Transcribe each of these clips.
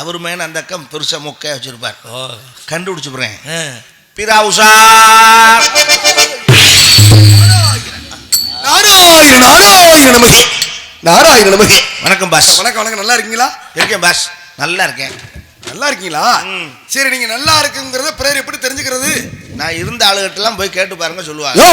அவர் மேன அந்த அக்கம் பெருசா மொக்கையா வச்சிருப்பார். கண்டுபிடிச்சுறேன். பிராவுசா நாராயண நமகே. வணக்கம் பாஸ். வணக்கம் வணக்கம். நல்லா இருக்கீங்களா? இருக்கேன் பாஸ், நல்லா இருக்கேன். நல்லா இருக்கீங்களா? சரி, நீங்க நல்லா இருக்குங்கிறத பிறர் எப்படி தெரிஞ்சுக்கிறது? நான் இருந்த ஆளுகிட்டலாம் போய் கேட்டு பாருங்க சொல்லுவாங்க.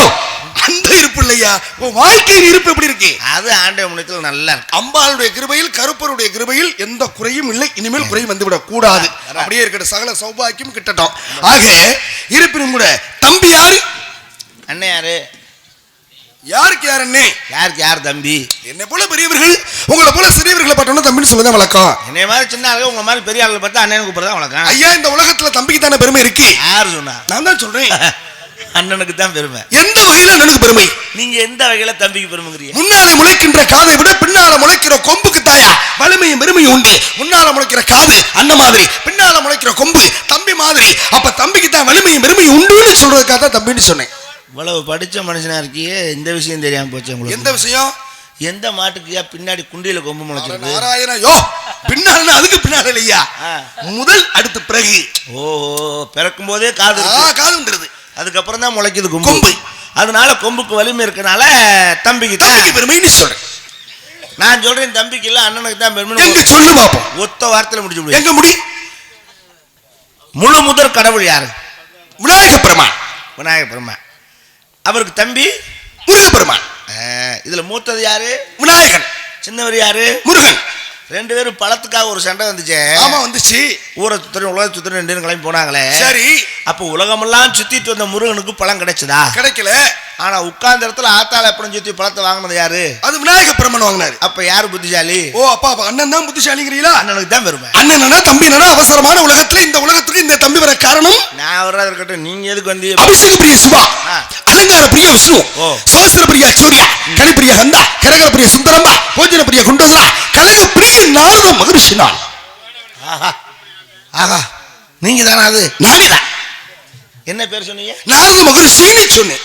அந்த இருப்பு இல்லையா, உன் வாழ்க்கையின் இருப்பு எப்படி இருக்கு? அது ஆண்டவ முன்னத்தில் நல்லா இருக்கு. அம்பாளுடைய கிருபையில், கருப்பருடைய கிருபையில் எந்த குறையும் இல்லை. இனிமேல் குறையும் வந்துவிடக் கூடாது. அப்படியே இருக்கட்டும், சகல சௌபாக்கியம் கிட்டட்டும். ஆக இருப்பினும் கூட தம்பி யாரு? அண்ணன் யாரு? யாருக்கு யார் அண்ணே? யாருக்கு யார் தம்பி? என்ன போல பெரியவர்கள் உங்களை போல சிறியவர்களை பார்த்தோம்னா தம்பின்னு சொல்லதான் வழக்கம். என்னை மாதிரி சின்ன ஆளுங்க உங்க மாதிரி பெரிய ஆளுங்க பார்த்தா அண்ணன் கூப்பிடுறதா வழக்கம். ஐயா, இந்த உலகத்துல தம்பிக்கு தானே பெருமை இருக்கு. யாரு சொன்னா? நான் தான் சொல்றேன், அண்ணனுக்கு தான் பெருமை. எந்த வகையில அண்ணனுக்கு பெருமை? நீங்க எந்த வகையில தம்பிக்கு பெருமைங்கிறீங்க? முன்னால முளைக்கின்ற காதை விட பின்னால முளைக்கிற கொம்புக்கு தாயா வலிமையும் பெருமையும் உண்டு. முன்னால முளைக்கிற காது அண்ணன் மாதிரி, பின்னால முளைக்கிற கொம்பு தம்பி மாதிரி. அப்ப தம்பிக்கு தான் வலிமையும் பெருமையும் உண்டுன்னு சொல்றதுக்காக தான் தம்பின்னு சொன்னேன். இவ்வளவு படிச்ச மனுஷனா இருக்கியே, இந்த விஷயம் தெரியாம போச்சு உங்களுக்கு. எந்த விஷயம்? எந்த மாட்டுக்கு பின்னாடி குண்டியில கொம்பு முளைச்சிருக்கு? நாராயணா, யோ பின்னால அதுக்கு பின்னால இல்லையா, முதல் அடுத்து பிறகு. ஓ, பிறக்கும் போதே காது காதுங்கிறது, அதுக்கப்புறம் தான் முளைக்குது கொம்பு. அதனால கொம்புக்கு வலிமை இருக்கனால தம்பிக்கு பெருமைன்னு சொல்றேன். நான் சொல்றேன் தம்பிக்கு இல்ல அண்ணனுக்கு தான் பெருமை. எங்க சொல்லு பாப்போம். ஒத்த வார்த்தையில முடிச்சு முடியும். எங்க முடி? முழு முதற் கடவுள் யாரு? விநாயக பெருமான். விநாயக பெருமான். அவருக்கு தம்பி முருகப்பெருமான். இதுல மூத்தது யாரு? விநாயகன். சின்னவர் யாரு? முருகன். ரெண்டு பேரும் பழத்துக்காக ஒரு சண்டை வந்துச்சு. ஆமா வந்துச்சு. ஊரை சுத்தரும் உலக சுத்தரும் ரெண்டு பேரும் கிளம்பி போனாங்களே. சரி, அப்ப உலகமெல்லாம் சுத்திட்டு வந்த முருகனுக்கு பழம் கிடைச்சதா? கிடைக்கல. ஆனா உட்கார்ந்த இடத்துல ஆத்தால எப்படி சுத்தி பழத்தை வாங்கினது யாரு? அது விநாயக பெருமான் வாங்கினாரு. அப்ப யாரு புத்திசாலி? ஓ அப்பா, அண்ணன் தான் புத்திசாலிங்கிறீங்களா? அண்ணனுக்கு தான் பெருமை. அண்ணனா தம்பி அவசரமான உலகத்துல இந்த உலகத்துக்கு இந்த தம்பி வர காரணம்? நான் வர்றதா இருக்கட்டும், நீங்க எதுக்கு வந்து? அபிஷேக பிரிய சிவா, அலங்கார பிரிய விஷ்ணு, சோஸ்திர பிரிய சூர்யா, கனி பிரிய ஹந்தா, கரகர பிரிய சுந்தரம்பா, போஜன பிரிய குண்டோதரா, கலக பிரிய நாரத மகரிஷி நான். ஆஹா ஆஹா, நீங்க தானா? அது நானே தான். என்ன பேர் சொன்னீங்க? நாரத மகரிஷின்னு சொன்னேன்.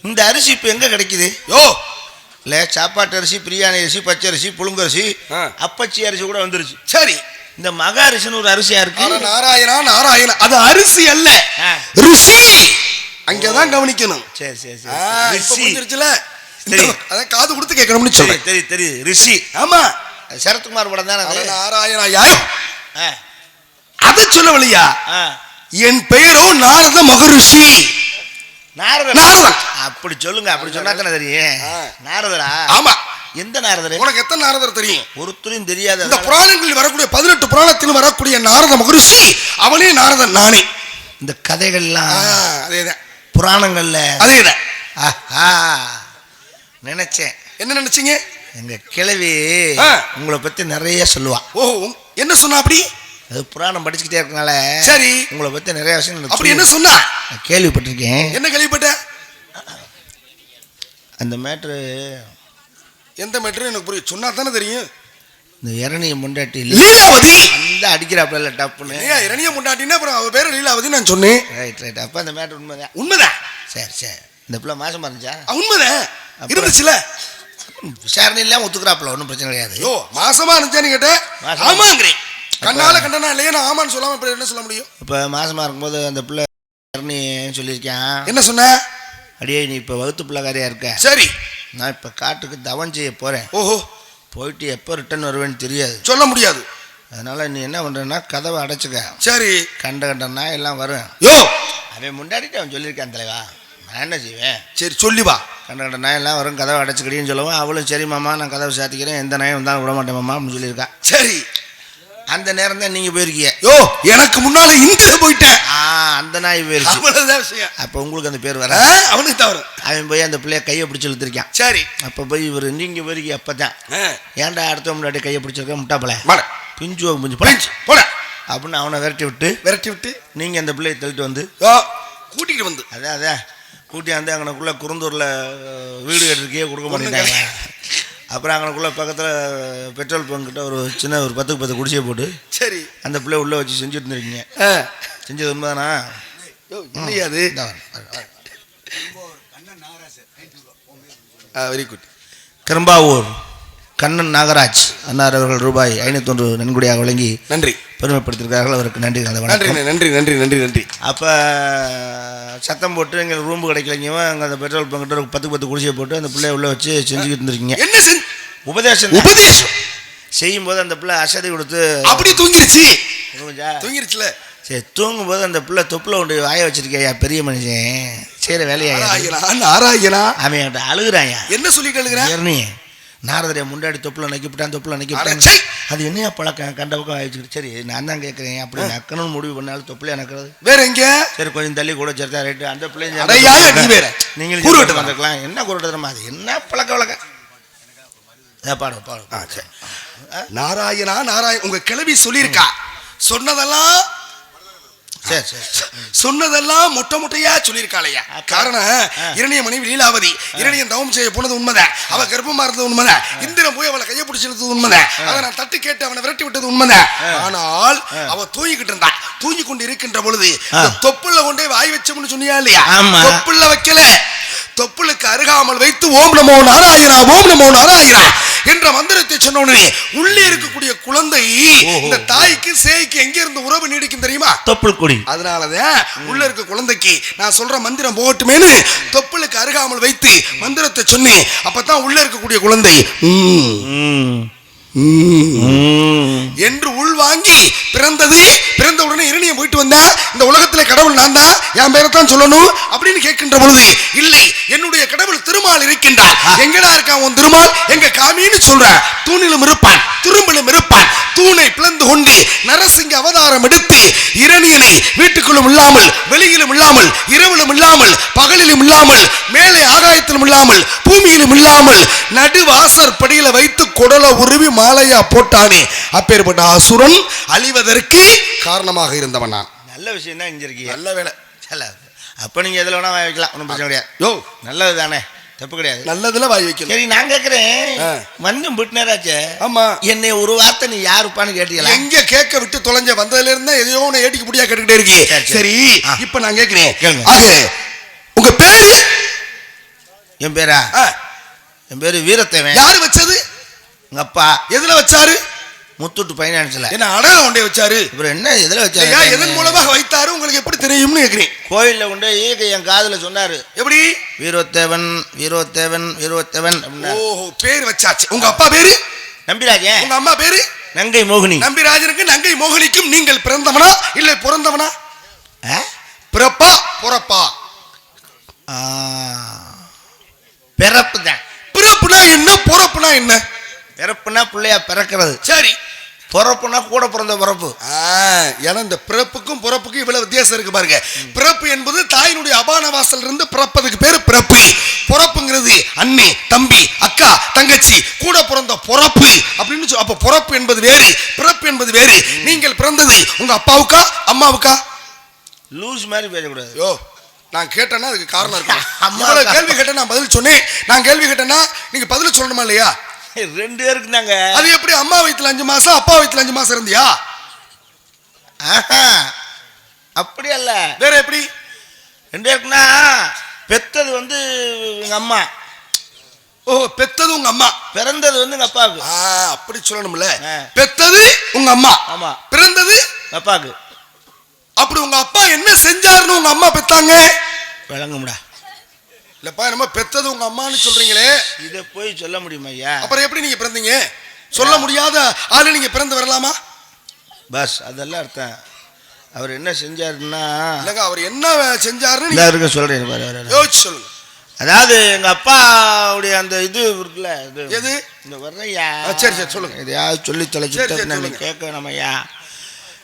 இந்த அரிசி இப்ப எங்க கிடைக்குது? யோ இல்ல, சாப்பாட்டு அரிசி, பிரியாணி அரிசி, பச்சரிசி, புழுங்கரிசி, அப்பச்சி அரிசி கூட வந்துருச்சு. சரி, இந்த மக அரிசின்னு ஒரு அரிசியா இருக்கு. நாராயணா நாராயணா, அது அரிசி அல்ல, ரிஷி. அங்கதான் கவனிக்கணும். சரி சரி சரி, புரிஞ்சிருச்சுல. அதான் காது கொடுத்து கேட்கணும்னு சொல்லி. தெரியும் தெரியும், ரிஷி. ஆமா, சரத்குமார் படம் தானே. நாராயணா யாயோ, அதை சொல்லவில்லையா? என் பெயரோ நாரத மகரிஷி. நாரதன். அப்படி சொல்லுங்க, அப்படி சொன்னா தானே தெரியும். நாரதரா? ஆமா. எந்த நாரதர்? உனக்கு எத்தனை நாரதர் தெரியும்? ஒருத்தரையும் தெரியாது. இந்த புராணங்களில் வரக்கூடிய 18 புராணத்தில் வரக்கூடிய நாரத மகரிஷி அவனே நாரதன் நானே. இந்த கதைகள்லாம் அதேதான், புராணங்கள்ல அதேதான். நினைச்சேன். என்ன நினைச்சீங்க? எங்க கிழவி உங்களை பத்தி நிறைய சொல்லுவா. ஓ, என்ன சொன்னா? அப்படி அது புராணம் படிச்சுக்கிட்டே இருக்கனால. சரி, உங்களை பத்தி நிறைய விஷயம். அப்படி என்ன சொன்னா? கேள்விப்பட்டிருக்கேன். என்ன கேள்விப்பட்ட? அந்த மேட்ரு. எந்த மேட்ரு? எனக்கு புரியும், சொன்னா தானே தெரியும். இந்த இரணிய முண்டாட்டி லீலாவதி அந்த அடிக்கிறாப்ல டப்புன்னு. இரணிய முண்டாட்டின்னா அப்புறம் அவ பேரு லீலாவதி நான் சொன்னேன். Right right. அப்ப அந்த மேட்ரு உண்மைதான். உண்மைதான். சரி சரி. இந்த பிள்ளை மாசமா இருந்துச்சா? உண்மைதான் இருந்துச்சுல. விசாரணை இல்லாம ஒத்துக்கிறாப்ல, ஒன்றும் பிரச்சனை கிடையாது. ஓ, மாசமா இருந்துச்சான்னு கேட்டேன். ஆமாங்கிறேன். கண்ணால கண்டனா இல்லையா? நான் ஆமான்னு சொல்லாம இப்ப என்ன சொல்ல முடியும்? இப்ப மாசமா இருக்கும்போது அந்த பிள்ளை சொல்லியிருக்கேன். என்ன சொன்ன? அடியே, நீ இப்ப வகுத்து பிள்ளைக்காரியா இருக்க. சரி, நான் இப்ப காட்டுக்கு தவம் செய்ய போறேன். ஓஹோ, போயிட்டு எப்ப ரிட்டர்ன் வருவேன்னு தெரியாது, சொல்ல முடியாது. அதனால நீ என்ன பண்றேன்னா கதவை அடைச்சுக்க. சரி, கண்டனா எல்லாம் வரும். யோ, அவன் முன்னாடிட்டு அவன் சொல்லியிருக்கான் தலைவா, நான் என்ன செய்வேன்? சரி சொல்லி வா. கண்ட நாய் எல்லாம் வரும், கதவை அடைச்சுக்கிடின்னு சொல்லுவேன். அவளும் சரி மாமா நான் கதவை சாத்திக்கிறேன், எந்த நாயும் வந்தாலும் விட மாட்டேன் மாமா அப்படின்னு சொல்லியிருக்கா. சரி, அந்த நேரம் தான் நீங்க போயிருக்கீங்க. யோ, எனக்கு முன்னால இங்க போயிட்டேன். அந்த நாய் போயிருச்சு. அப்ப உங்களுக்கு அந்த பேர் வர அவனுக்கு தவறு. அவன் போய் அந்த பிள்ளைய கையை பிடிச்சி இழுத்துருக்கான். சரி, அப்ப போய் இவர் நீங்க போயிருக்கீங்க. அப்பதான் ஏன்டா அடுத்த முன்னாடி கையை பிடிச்சிருக்க முட்டாப்பல பிஞ்சு பிஞ்சு போட அப்படின்னு அவனை விரட்டி விட்டு நீங்க அந்த பிள்ளையை தள்ளிட்டு வந்து கூட்டிகிட்டு வந்து அதான் கூட்டி வந்து அங்கனக்குள்ள குருந்தூர்ல வீடு கட்டிருக்கே கொடுக்க மாட்டேங்கிறாங்க. அப்புறம் அங்கனக்குள்ள பக்கத்தில் பெட்ரோல் பங்க்கிட்ட ஒரு சின்ன ஒரு 10 குடிசையை போட்டு சரி அந்த பிள்ளை உள்ளே வச்சு செஞ்சுட்டு இருந்திருக்கீங்க. செஞ்சது உண்மைதானா? இல்லையாது. Very good. கரும்பாவூர் கண்ணன் நாகராஜ் அன்னார் அவர்கள் ரூபாய் 501 நன்கொடையாக வழங்கி நன்றி பெருமைப்படுத்திருக்கார்கள். அவருக்கு நன்றி. நன்றி நன்றி நன்றி நன்றி நன்றி. அப்போ சத்தம் போட்டு எங்களுக்கு ரூம்பு கிடைக்கலைங்க, அங்கே அந்த பெட்ரோல் பங்கிட்ட 10 குடிசையை போட்டு அந்த பிள்ளைய உள்ள வச்சு செஞ்சுக்கிட்டு இருந்திருக்கீங்க. என்ன உபதேசம் உபதேசம் செய்யும்போது அந்த பிள்ளை அசதி கொடுத்து அப்படி தூங்கிருச்சுல. சரி, தூங்கும்போது அந்த பிள்ளை தொப்புல கொண்டு வாய வச்சிருக்கையா பெரிய மனுஷன் செய்கிற வேலையா அவன் அழுகுறாயா. என்ன சொல்லிட்டு அழுகுறான்? நாரதரைய முன்னாடி தொப்புல நக்கிவிட்டான். அது என்னையா பழக்கம் கண்ட பக்கம் வச்சுக்கிட்டு. சரி, நான் தான் கேட்குறேன், அப்படி நக்கணும்னு முடிவு பண்ணாலும் தொப்புல நக்கிறது வேற எங்க? சரி, கொஞ்சம் தள்ளி கூட சேர்த்தா ரைட்டு. அந்த பிள்ளைங்க நீங்களும் வந்துருக்கலாம். என்ன கூறுமா? அது என்ன பழக்க வழக்கம்? பாடும் பாடும். நாராயணா நாராயண உங்க கிளவி சொல்லியிருக்கா. சொன்னதெல்லாம் சொன்னதெல்லாம் மொட்டையா சொல்லியிருக்காளையா. காரணம் இரணிய மனைவி லீலாவதி. இரணியன் தவம் செய்ய போனது உண்மைதான், அவ கர்ப்பமா இருந்தது உண்மைதான், இந்திரன் போய் அவளை கையை பிடிச்சிருந்தது உண்மைதான், அதை நான் தட்டு கேட்டு அவனை விரட்டி விட்டது உண்மைதான். ஆனால் அவ தூங்கிக்கிட்டு இருந்தா. தூங்கி கொண்டு இருக்கின்ற பொழுது தொப்புள்ள கொண்டே வாய் வச்சோம்னு சொன்னியா இல்லையா? தொப்புள்ள வைக்கல, தொப்புளுக்கு அருகாமல் வைத்து ஓம் நமோ நாராயணா ஓம் நமோ நாராயணா என்ற மந்திரத்தை சொன்னோடனே உள்ளே இருக்கக்கூடிய குழந்தை இந்த தாய்க்கு சேய்க்கு எங்க இருந்து உறவு நீடிக்கும் தெரியுமா? தொப்புள் கொடி. அதனாலதான் உள்ள இருக்க குழந்தைக்கு நான் சொல்ற மந்திரம் போகட்டுமேனு தொப்புளுக்கு அருகாமல் வைத்து மந்திரத்தை சொன்னேன். அப்பதான் உள்ள இருக்கக்கூடிய குழந்தை என்று உள்வாங்கி பிறந்தது. பிறந்த உடனே இரணியம் போயிட்டு வந்தா, இந்த உலகத்துல கடவுள் நான் தான், என் பேரைத்தான் சொல்லணும் அப்படின்னு கேட்கின்ற பொழுது, இல்லை என்னுடைய கடவுள் திருமால் இருக்கின்றார். எங்கடா இருக்கான் உன் திருமால்? எங்க காமின்னு சொல்ற. தூணிலும் இருப்பான், துரும்பிலும் இருப்பான். தூணை பிளந்து கொண்டு நரசிங்க அவதாரம் எடுத்து இரணியனை வீட்டுக்குள்ளும் இல்லாமல், வெளியிலும் இல்லாமல், இரவிலும் இல்லாமல், பகலிலும் இல்லாமல், மேலே ஆகாயத்திலும் இல்லாமல், பூமியிலும் இல்லாமல், நடுவாசற் படியில வைத்து குடல உருவி மாலையா போட்டானே, அப்பேற்பட்ட அசுரன் அழிவதற்கு காரணமாக இருந்தவன் நான். நல்ல விஷயம் தான் செஞ்சிருக்கீங்க. நல்ல வேலை. அப்ப நீங்க எதுல வேணா வாய் வைக்கலாம், ஒன்றும் பிரச்சனை கிடையாது. யோ, நல்லது தானே, தப்பு கிடையாது. நல்லதுல வாய் வைக்கலாம். சரி, நான் கேட்கிறேன், மஞ்சம் பிட்னராச்சே. ஆமா, என்னை ஒரு வார்த்தை நீ யாருப்பான்னு கேட்டீங்களா? எங்க கேட்க விட்டு தொலைஞ்ச வந்ததுல இருந்தா எதையோ ஒன்று ஏட்டிக்கு முடியா கேட்டுக்கிட்டே இருக்கேன். சரி, இப்ப நான் கேட்கிறேன், ஆக உங்க பேரு? என் பேரா? என் பேரு வீரத்தேவன். யாரு வச்சது? உங்க அப்பா. எதுல வச்சாரு? முத்தூட்டு பைனான்ஸ்ல. என்ன அடகு கொண்டே வச்சாரு? அப்புறம் என்ன எதுல வச்சாரு? எதன் மூலமாக வைத்தாரு உங்களுக்கு எப்படி தெரியும்னு கேக்குறேன். கோயில்ல கொண்டு என் காதுல சொன்னாரு. எப்படி? வீரோத்தேவன் வீரோத்தேவன் வீரோத்தேவன். ஓஹோ, பேர் வச்சாச்சு. உங்க அப்பா பேரு? நம்பிராஜன். உங்க அம்மா பேரு? நங்கை மோகினி. நம்பிராஜனுக்கு நங்கை மோகினிக்கும் நீங்கள் பிறந்தவனா இல்லை பிறந்தவனா? பிறப்பா பொறப்பா? பிறப்பு தான். பிறப்புனா என்ன, பொறப்புனா என்ன? பிறப்புனா பிள்ளையா பிறக்கிறது. சரி, பிறப்புனா கூட பிறந்த பிறப்பு. ஏன்னா இந்த பிறப்புக்கும் பிறப்புக்கும் இவ்வளவு வித்தியாசம் இருக்கு பாருங்க. பிறப்பு என்பது தாயினுடைய அபான வாசல் இருந்து பிறப்பதுக்கு பேரு பிறப்பு. பொறப்புங்கிறது அண்ணி தம்பி அக்கா தங்கச்சி கூட பிறந்த பொறப்பு அப்படின்னு சொல்லி. அப்ப பொறப்பு என்பது வேறு, பிறப்பு என்பது வேறு. நீங்கள் பிறந்தது உங்க அப்பாவுக்கா அம்மாவுக்கா? லூஸ் மாதிரி பேசக்கூடாது. யோ, நான் கேட்டேன்னா அதுக்கு காரணம் இருக்கு. அம்மாவோட கேள்வி கேட்டேன், நான் பதில் சொன்னேன். நான் கேள்வி கேட்டேன்னா நீங்க பதில் சொல்லணுமா இல்லையா? 2 பேருக்கு தாங்க. அது எப்படி? அம்மா வயித்துல 5 மாசம் அப்பா வயித்துல 5 மாசம் இருந்தியா? அப்படி அல்ல. வேற எப்படி? 2 பேருக்குன்னா பெத்தது வந்து எங்க அம்மா. ஓ, பெத்தது உங்க அம்மா, பிறந்தது வந்து எங்க அப்பாவுக்கு. அப்படி சொல்லணும்ல. பெத்தது உங்க அம்மா, ஆமா, பிறந்தது அப்பாவுக்கு. அப்படி உங்க அப்பா என்ன செஞ்சாருன்னு உங்க அம்மா பெத்தாங்க? விளங்கும்டா. இல்லப்பா, நம்ம பெத்தது உங்க அம்மான்னு சொல்றீங்களே, இதை போய் சொல்ல முடியுமா ஐயா? அப்புறம் எப்படி நீங்க பிறந்தீங்க? சொல்ல முடியாத ஆளு நீங்க பிறந்து வரலாமா? பஸ் அதெல்லாம் அர்த்தம். அவர் என்ன செஞ்சாருன்னா, இல்லங்க, அவர் என்ன செஞ்சாருன்னு சொல்றேன், யோசிச்சு சொல்லுங்க. அதாவது எங்க அப்பாவுடைய அந்த இது இருக்குல்ல, எது இந்த வர்றையா? சரி சரி சொல்லுங்க. எதையாவது சொல்லி தொலைச்சு கேட்க வேணாம் ஐயா.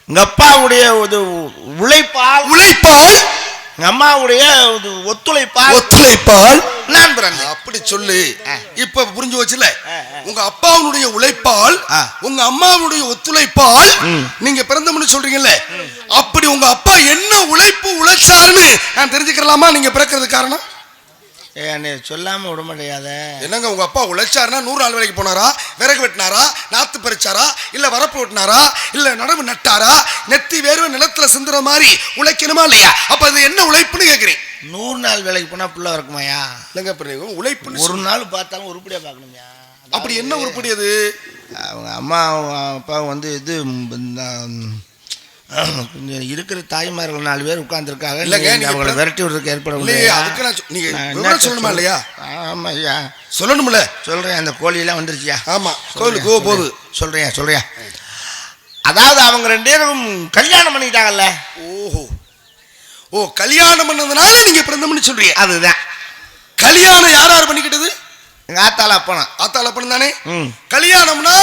எங்க அப்பாவுடைய உழைப்பால் எங்க அம்மாவுடைய ஒத்துழைப்பால் நான் பிறந்தேன். அப்படி சொல்லு. இப்ப புரிஞ்சு வச்சுல, உங்க அப்பாவுடைய உழைப்பால் உங்க அம்மாவுடைய ஒத்துழைப்பால் நீங்க பிறந்தோம்னு சொல்றீங்கல்ல, அப்படி உங்க அப்பா என்ன உழைச்சாருன்னு நான் தெரிஞ்சுக்கலாமா? நீங்க பிறக்கிறதுக்கு காரணம் சொல்லாம விட மாட்டேயாத. என்னங்க, உங்க அப்பா உழைச்சாருன்னா 100 நாள் வேலைக்கு போனாரா, விறகு வெட்டினாரா, நாத்து பறிச்சாரா, இல்ல வரப்பு வெட்டினாரா, இல்ல நடவு நட்டாரா, நெத்தி வேர்வை நிலத்துல சிந்துற மாதிரி உழைக்கணுமா இல்லையா? அப்ப அது என்ன உழைப்புன்னு கேக்குறேன். 100 நாள் வேலைக்கு போனா புள்ள இருக்குமாயா? இல்லங்க, உழைப்பு ஒரு நாள் பார்த்தாலும் உருப்படியா பார்க்கணும்யா. அப்படி என்ன உருப்படி அது? அவங்க அம்மா அப்பா வந்து இது கொஞ்சம் இருக்கிற தாய்மார்கள் 4 பேர் உட்கார்ந்துருக்காங்க. அவங்களை விரட்டி விடுறதுக்கு ஏற்பட சொல்லணுமா இல்லையா? ஆமா ஐயா சொல்லணும்ல. சொல்றேன். அந்த கோழியெல்லாம் வந்துருச்சியா? ஆமா, கோயிலுக்கு போகுது. சொல்றேன். அதாவது அவங்க 2 பேரும் கல்யாணம் பண்ணிக்கிட்டாங்கல்ல. ஓ, கல்யாணம் பண்ணதுனால நீங்க பிறந்தம்னு சொல்றீங்க. அதுதான் கல்யாணம் யார் பண்ணிக்கிட்டது? எங்க ஆத்தால அப்பனும் தானே. கல்யாணம்னா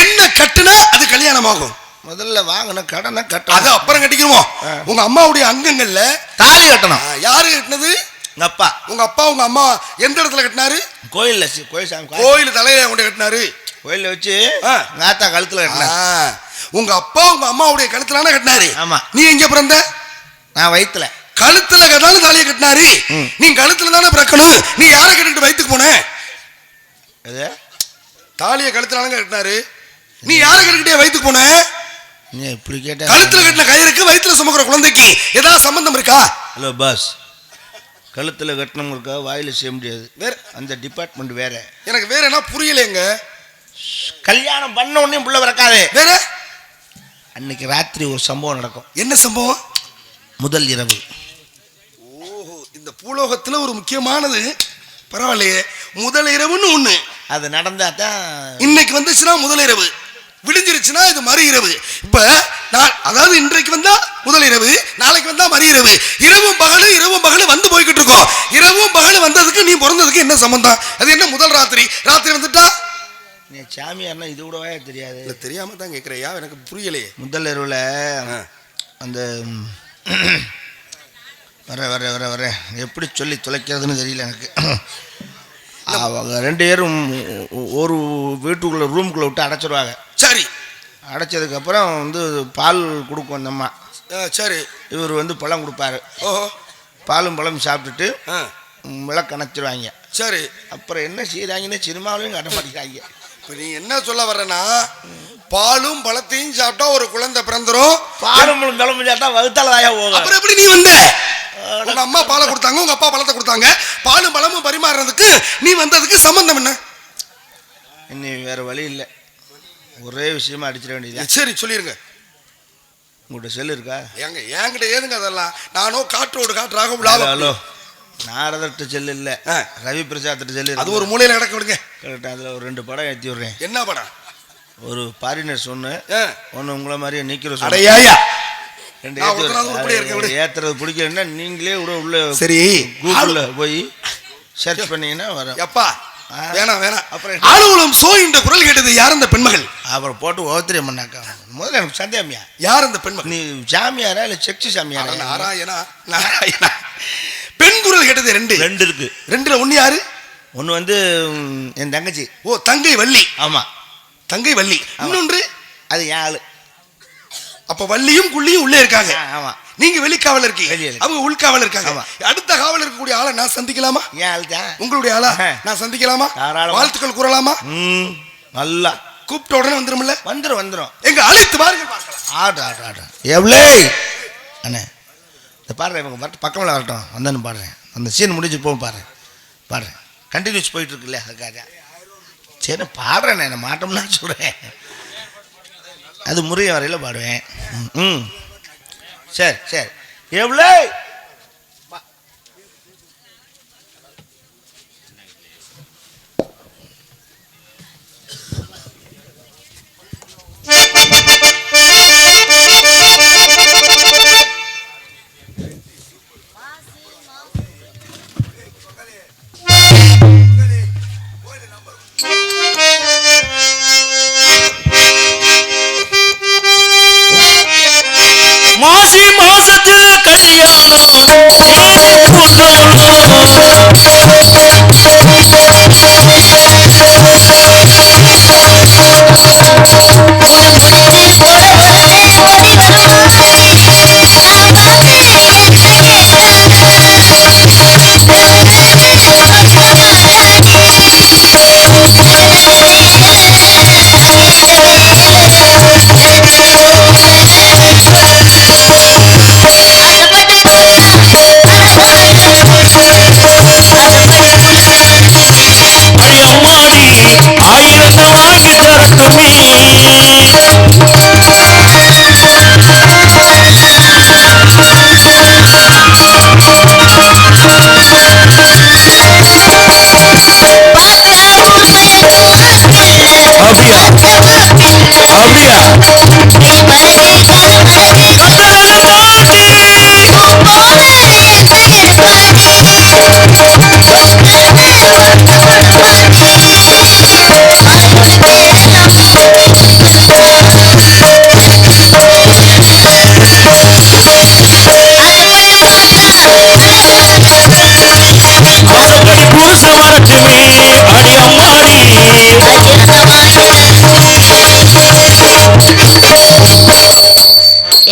என்ன கட்டுனா அது கல்யாணம் ஆகும்? முதல்ல வாங்கின கடனை கட்டணும், அது அப்புறம் கட்டிக்கிறோம். உங்க அம்மாவுடைய அங்கங்கள்ல தாலி கட்டணும். யாரு கட்டினது? எங்க அப்பா. உங்க அப்பா உங்க அம்மா எந்த இடத்துல கட்டினாரு? கோயில் தலையில கொண்டு கட்டினாரு. கோயில வச்சு ஆத்தா கழுத்துல கட்டினாரு. உங்க அப்பா உங்க அம்மாவுடைய கழுத்துல கட்டினாரு. ஆமா. நீ எங்க பிறந்த? நான் வயித்துல. கழுத்துல கட்டாலும் தாலியை கட்டினாரு. நீ கழுத்துல தானே பிறக்கணும். நீ யாரை கட்டிட்டு வயிற்றுக்கு போன? தாலியை கழுத்துல கட்டினாரு. நீ யாரை கட்டிக்கிட்டே வயிற்றுக்கு போன? இப்படி கேட்ட கழுத்துல கட்டின கயிறுக்கு வயிற்றுல சுமக்கிற குழந்தைக்கு ஏதாவது சம்பந்தம் இருக்கா? ஹலோ பாஸ், கழுத்துல கட்டணவங்களுக்கா வாயில செய்ய முடியாது. வேற அந்த டிபார்ட்மெண்ட் வேற. எனக்கு வேற என்ன புரியலைங்க. கல்யாணம் பண்ண உடனே புள்ள பிறக்காதே. வேற அன்னைக்கு ராத்திரி ஒரு சம்பவம் நடக்கும். என்ன சம்பவம்? முதல் இரவு. இந்த பூலோகத்துல ஒரு முக்கியமானது. பரவாயில்லையே, முதல் இரவுன்னு ஒண்ணு அது நடந்தா தான். இன்னைக்கு வந்துச்சுன்னா முதல் இரவு, விடிஞ்சிருச்சுன்னா இது மறு இரவு. இப்ப அதாவது இன்றைக்கு வந்தா முதல் இரவு, நாளைக்கு வந்தா மறு இரவு. இரவும் பகலும் வந்து போய்கிட்டு இருக்கோம். இரவும் பகலும் வந்ததுக்கு நீ பிறந்ததுக்கு என்ன சம்பந்தம்? அது என்ன முதல் ராத்திரி வந்துட்டா? நீ சாமியார்னா இது கூடவே தெரியாது? இல்லை, தெரியாம தான் கேட்குறையா, எனக்கு புரியலையே. முதல் இரவுல அந்த வர எப்படி சொல்லி தொலைக்கிறதுன்னு தெரியல எனக்கு. அவங்க 2 பேரும் ஒரு வீட்டுக்குள்ள ரூமுக்குள்ள விட்டு அடைச்சிருவாங்க. சரி. அடைச்சதுக்கப்புறம் வந்து பால் கொடுக்கும் அந்த அம்மா. சரி. இவர் வந்து பழம் கொடுப்பாரு. பழம் சாப்பிட்டுட்டு விளக்கு அணைச்சிருவாங்க. சரி. அப்புறம் என்ன செய்யறாங்கன்னு சினிமாவிலையும் கட்ட மாட்டேங்கிறாங்க. இப்போ நீ என்ன சொல்ல வர்றேன்னா, பாலும் பழத்தையும் சாப்பிட்டா ஒரு குழந்தை பிறந்துரும். பாலும் பழமும் சாப்பிட்டா வகுத்தால தாயா போகும். அப்புறம் எப்படி நீ வந்த? உங்க அம்மா பாலை கொடுத்தாங்க, உங்க அப்பா பழத்தை கொடுத்தாங்க. பாலும் பழமும் பரிமாறுறதுக்கு நீ வந்ததுக்கு சம்பந்தம் என்ன? இனி வேற வழி இல்லை, ஒரே விஷயமா அடிச்சிட வேண்டியது. சரி, சொல்லிருங்க. உங்கள்கிட்ட செல்லு இருக்கா? என்கிட்ட ஏதுங்க அதெல்லாம்? நானோ காற்றாக ஹலோ, நாரதர்கிட்ட செல்லு இல்லை, ரவி பிரசாத்திட்ட செல்லு. அது ஒரு மூலையில கிடக்க விடுங்க. கரெக்டாக அதில் ஒரு 2 படம் ஏற்றி விடுறேன். என்ன படம்? ஒரு பாரினர்ஸ் ஒன்று உங்களை மாதிரியே நிற்கிற ஏத்துறது பிடிக்கலன்னா நீங்களே உள்ள சரி கூகுள்ல போய் சர்ச் பண்ணீங்கன்னா வரும். எப்பா வேணாம். அப்புறம் ஆளும் சோ இந்த குரல் கேட்டது யார் அந்த பெண்மகள்? அப்புறம் போட்டு ஓத்திரியம் பண்ணாக்கா. முதல்ல எனக்கு சந்தேகமியா, யார் அந்த பெண்மகள்? நீ சாமியாரா இல்ல செக்ஸி சாமியாரா? நாராயணா. பெண் குரல் கேட்டது 2 இருக்கு. 2ல ஒன்னு யாரு? ஒன்னு வந்து என் தங்கச்சி. தங்கை வள்ளி. ஆமா, தங்கை வள்ளி. இன்னொன்று அது என் ஆளு. அப்ப வள்ளியும் குள்ளியும் உள்ளே இருக்காங்க. ஆமா, நீங்க வெளிக்காவல் இருக்கீங்க, அவங்க உள்காவல் இருக்காங்க. அடுத்த காவல் இருக்கக்கூடிய ஆளை நான் சந்திக்கலாமா? என் ஆள் தான். உங்களுடைய ஆளா நான் சந்திக்கலாமா? வாழ்த்துக்கள் கூறலாமா? நல்லா கூப்பிட்ட உடனே வந்துரும்ல? வந்துரும். எங்க அழைத்து பாருங்க பார்க்கலாம். ஆடு எவ்வளோ அண்ணே, இந்த பாடுறேன். இவங்க பக்கமில் வரட்டும், வந்தேன்னு பாடுறேன். அந்த சீன் முடிஞ்சு போகும் பாடுறேன். கண்டினியூஸ் போயிட்டு இருக்குல்ல, அதுக்காக சரி பாடுறேன். நான் மாட்டோம்னா சொல்கிறேன், அது முறைய வரையில் பாடுவேன். சரி எவ்வளோ மாசி மாசத்துல கல்யாணம்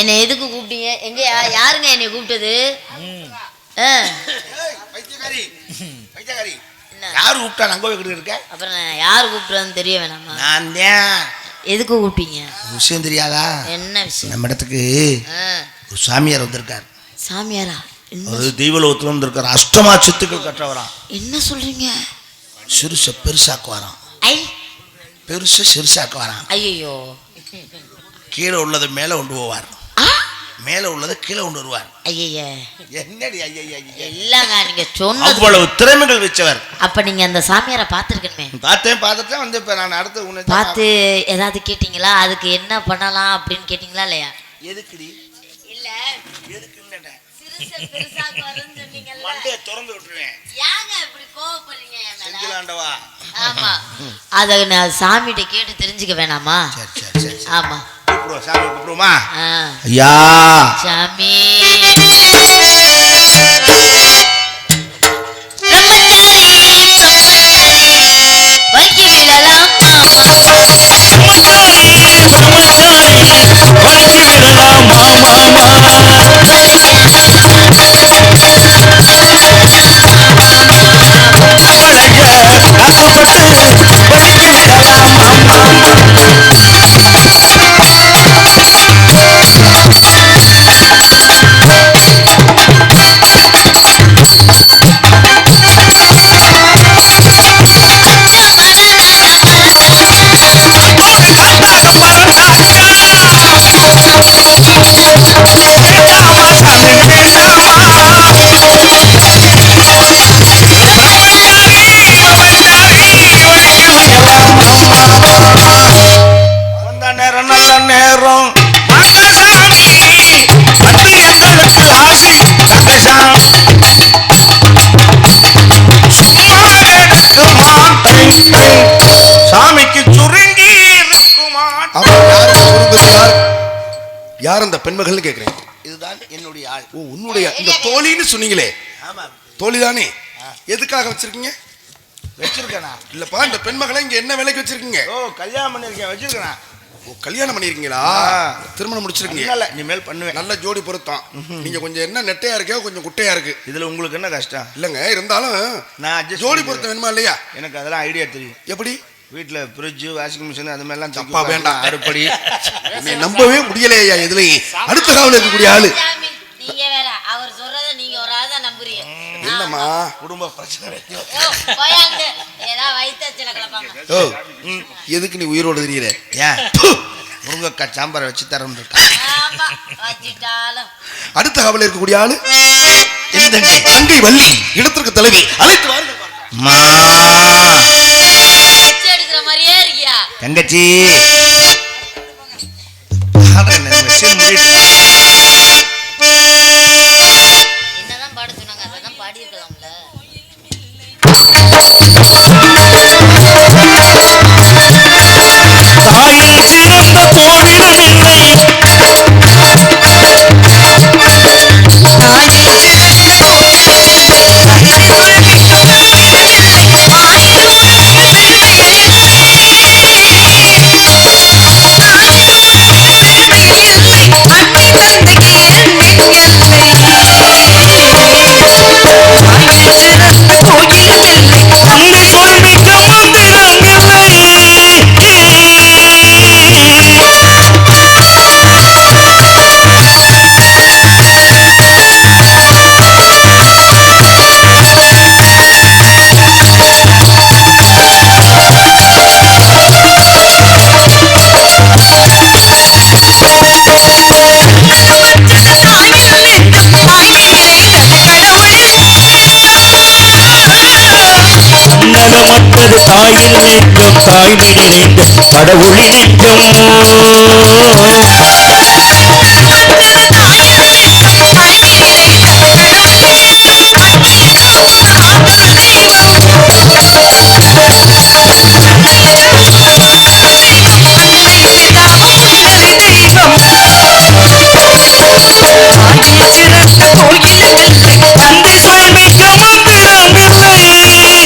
என்னை எதுக்கு கூப்பிட்டீங்க? எங்க யாருங்க என்னை கூப்பிட்டது? பைத்தியக்காரி பைத்தியக்காரி யாரு கூப்பிட்டா அங்க போய் இருக்க? அப்புறம் நான் யார் கூப்பிட்டுறதுன்னு தெரிய வேணாமா? நான் தான். எதுக்கு கூப்பிட்டீங்க? விஷயம் தெரியாதா? என்ன விஷயம்? நம்ம இடத்துக்கு ஒரு சாமியார் வந்திருக்கார். சாமியாரா? அது தெய்வலோகத்துல வந்திருக்கார். அஷ்டமா சித்துக்கள் கற்றவராம். என்ன சொல்றீங்க? சிறுச பெருசாக்கு வரான். ஐ பெருச சிறுசாக்கு வரான். ஐயோ. கீழே உள்ளதை மேல கொண்டு போவார், மேல உள்ளதை கீழே கொண்டு வருவார். ஐய என்னடி இல்லங்க நீங்க சொன்ன அவ்வளவு திறமைகள் வச்சவர். அப்ப நீங்க அந்த சாமியாரை பார்த்திருக்கணுமே. பார்த்துட்டு வந்து இப்ப நான் அடுத்து உன்னை பார்த்து ஏதாவது கேட்டீங்களா? அதுக்கு என்ன பண்ணலாம் அப்படின்னு கேட்டீங்களா இல்லையா? எதுக்குடி? இல்ல எதுக்கு சிறுச பெருசாக்கு வரும்னு சொன்னீங்கல்ல, மண்டையை திறந்து விட்டுருவேன். ஏங்க இப்படி கோவப்படுறீங்க என் மேல? செஞ்சிலாண்டவா. ஆமா, அத நான் சாமிகிட்ட கேட்டு தெரிஞ்சுக்க வேணாமா? சரி சரி. ஆமா, கூப்பிடுவோம். சாமி கூப்பிடுவோமா? ஐயா சாமி. வைக்கி விடலாம் சாமிக்கு சுருங்கி இருக்குமா? யார் அந்த பெண்மகள்னு கேக்குறேன். இதுதான் என்னுடைய ஆள். ஓ, உன்னுடைய இந்த தோழின்னு சொன்னீங்களே, ஆமா தோழி தானே? எதுக்காக வச்சிருக்கீங்க? வச்சிருக்கேனா? இல்லப்பா, இந்த பெண்மகளை இங்க என்ன வேலைக்கு வச்சிருக்கீங்க? ஓ, கல்யாணம் பண்ணிருக்கேன். வச்சிருக்கேனா? ஓ, கல்யாணம் பண்ணிருக்கீங்களா? திருமணம் முடிச்சிருக்கீங்க? இல்ல, இனிமேல் பண்ணுவேன். நல்ல ஜோடி பொருத்தம். நீங்க கொஞ்சம் என்ன நெட்டையா இருக்கோ, கொஞ்சம் குட்டையா இருக்கு. இதுல உங்களுக்கு என்ன கஷ்டம்? இல்லங்க, இருந்தாலும் நான் ஜோடி பொருத்தம் வேணுமா இல்லையா? எனக்கு அதெல்லாம் ஐடியா தெரியும். எப்படி? வீட்டுல ஃப்ரிட்ஜ், வாஷிங் மிஷின் அது மாதிரிலாம் தப்பா வேண்டாம். அறுப்படி என்னை நம்பவே முடியலையா இதுலயும். அடுத்த காவல இருக்கக்கூடிய ஆளு நீங்க வேற. அவர் சொல்றத நீங்க ஒரு ஆள் தான் நம்புறீங்க. என்னம்மா குடும்ப பிரச்சனை? ஏதாவது வயிற்றுல கிளப்பாங்க. ஓ, எதுக்கு நீ உயிரோடு தெரியல? ஏன் முருங்கக்காய் சாம்பாரை வச்சு தரணும் இருக்கா? வச்சிட்டாலும் அடுத்த காவல இருக்கக்கூடிய ஆளு தங்கை வள்ளி, இடத்திற்கு தலைவி. அழைத்து வாருங்கள். எடுக்கிற மாதிரியே இருக்கியா தங்கச்சி? என்னதான் பாட சொன்னாங்க, அததான் பாடி இருக்கலாம்ல. தாயில் சிறந்த தோழிகள் இல்லை, தந்தை சொல் மிக்க மந்திரம் இல்லை. நலமற்றது தாயின் நெஞ்சம், தாய்மை நிறைந்த கடவுளின் நெஞ்சம். தந்தை சொல் மிக்க மந்திரம் இல்லை.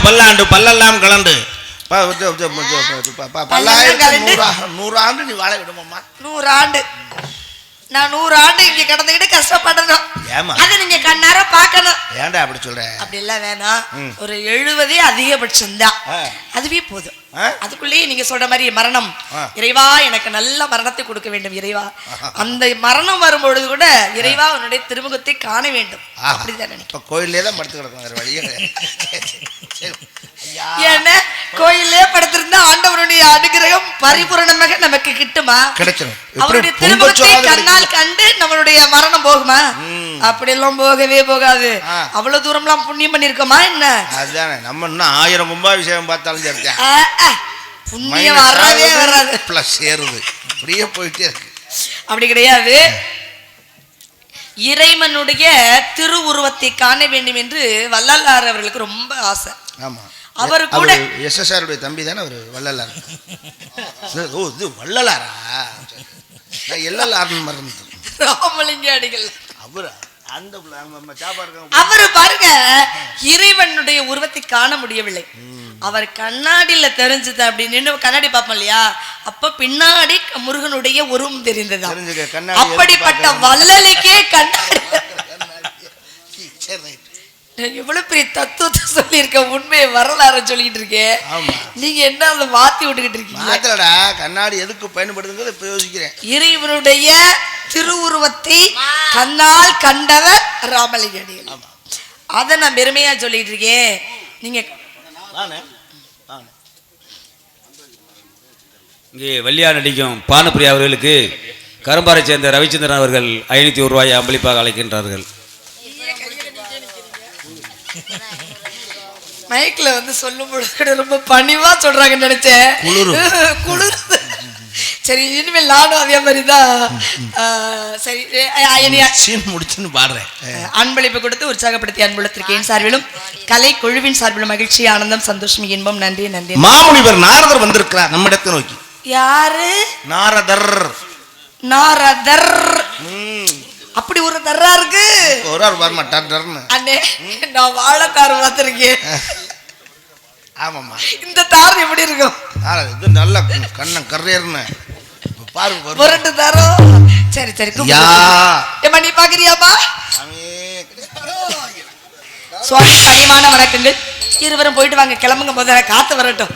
பல்லாண்டு பல்லெல்லாம் கலண்டு பல்லாயிரத்தி 100 ஆண்டு நீ வாழ விடுமாம்மா. 100 ஆண்டு நான் 100 ஆண்டு இங்க கிடந்துக்கிட்டு கஷ்டப்படணும். ஏமா அதை நீங்க கண்ணார பாக்கணும். ஏன்டா அப்படி சொல்ற? அப்படி எல்லாம் வேணாம். ஒரு 70 அதிகபட்சம் தான், அதுவே போதும். அதுக்குள்ளேயே நீங்க சொல்ற மாதிரி மரணம், இறைவா எனக்கு நல்ல மரணத்தை கொடுக்க வேண்டும் இறைவா. அந்த மரணம் வரும்பொழுது கூட இறைவா உன்னுடைய திருமுகத்தை காண வேண்டும். அப்படிதான் நினைக்கிறேன். கோயிலே தான் படுத்து கிடக்கும், வேற வழியே ஏன்னா கோயிலே படுத்திருந்தா ஆண்டவருடைய அனுகிரகம் பரிபூரணமாக நமக்கு கிட்டுமா? கிடைச்சிடும். அவருடைய திருமுகத்தை கண்ணால் கண்டு நம்மளுடைய மரணம் போகுமா? அப்படி எல்லாம் போகவே போகாது. அவ்வளவு தூரம் எல்லாம் புண்ணியம் பண்ணிருக்கோமா என்ன? அதுதானே நம்ம இன்னும் 1000 கும்பாபிஷேகம் பார்த்தாலும் சரி, புண்ணியம் வரவே வராது, பிளஸ் ஏறுது, அப்படியே போயிட்டே இருக்கு. அப்படி கிடையாது. இறைவனுடைய திருவுருவத்தை காண வேண்டும் என்று வள்ளலார் அவர்களுக்கு ரொம்ப ஆசை. ஆமா, அவர் கூட SSR உடைய தம்பி தானே அவரு வள்ளலார். ஓ இது வள்ளலாரா? எல்லலார் மறந்து ராமலிங்க அடிகள் அவரா? அந்த அவரு பாருங்க, இறைவனுடைய உருவத்தை காண முடியவில்லை. அவர் கண்ணாடியில தெரிஞ்சது அப்படின்னு கண்ணாடி பார்ப்போம் இல்லையா, அப்ப பின்னாடி முருகனுடைய உருவம் தெரிந்ததா. அப்படிப்பட்ட வள்ளலுக்கே கண்ணாடி எவ்வளவு பெரிய தத்துவத்தை சொல்லி இருக்க, உண்மையை வரலாறு சொல்லிட்டு இருக்கேன். நீங்க என்ன அதை மாத்தி விட்டுக்கிட்டு இருக்கீங்க? கண்ணாடி எதுக்கு பயன்படுதுங்கிறது இப்ப யோசிக்கிறேன். இறைவனுடைய திருவுருவத்தை கண்ணால் கண்டவர் ராமலிங்க அடிகள். அதை நான் பெருமையா சொல்லிட்டு இருக்கேன். நீங்க இங்கே வள்ளியா நடிக்கும் பானுப்பிரியா அவர்களுக்கு கரும்பாறை சேர்ந்த ரவிச்சந்திரன் அவர்கள் 501 ரூபாயை அம்பளிப்பாக அழைக்கின்றார்கள். மைக்ல வந்து சொல்லும் பொழுது ரொம்ப பணிவா சொல்றாங்கன்னு நினைச்சேன். குளிர். சரி, இனிமேல் நானும் அதே மாதிரிதான். சரி, முடிச்சுன்னு பாடுறேன். அன்பளிப்பு கொடுத்து உற்சாகப்படுத்திய அன்புள்ளத்திற்கு என் சார்பிலும் கலை குழுவின் சார்பிலும் மகிழ்ச்சி, ஆனந்தம், சந்தோஷம், இன்பம். நன்றி நன்றி. மாமுனிவர் நாரதர் வந்திருக்கிறார் நம்ம இடத்தை நோக்கி. யாரு? நாரதர். நாரதர் அப்படி ஒரு தர்றா இருக்கு. ஒரு வரமா டர்னு அண்ணே, நான் வாழைத்தார் பார்த்திருக்கேன். ஆமாம்மா, இந்த தார் எப்படி இருக்கும்? இது நல்ல கண்ணம் கரையர்னு பாருங்க, புரட்டு தாரம். சரி சரி, ஏமா நீ பாக்குறியாப்பா? சுவாமி பணிவான வணக்கங்கள். இருவரும் போயிட்டு வாங்க, கிளம்புங்க, முதல்ல காத்து வரட்டும்.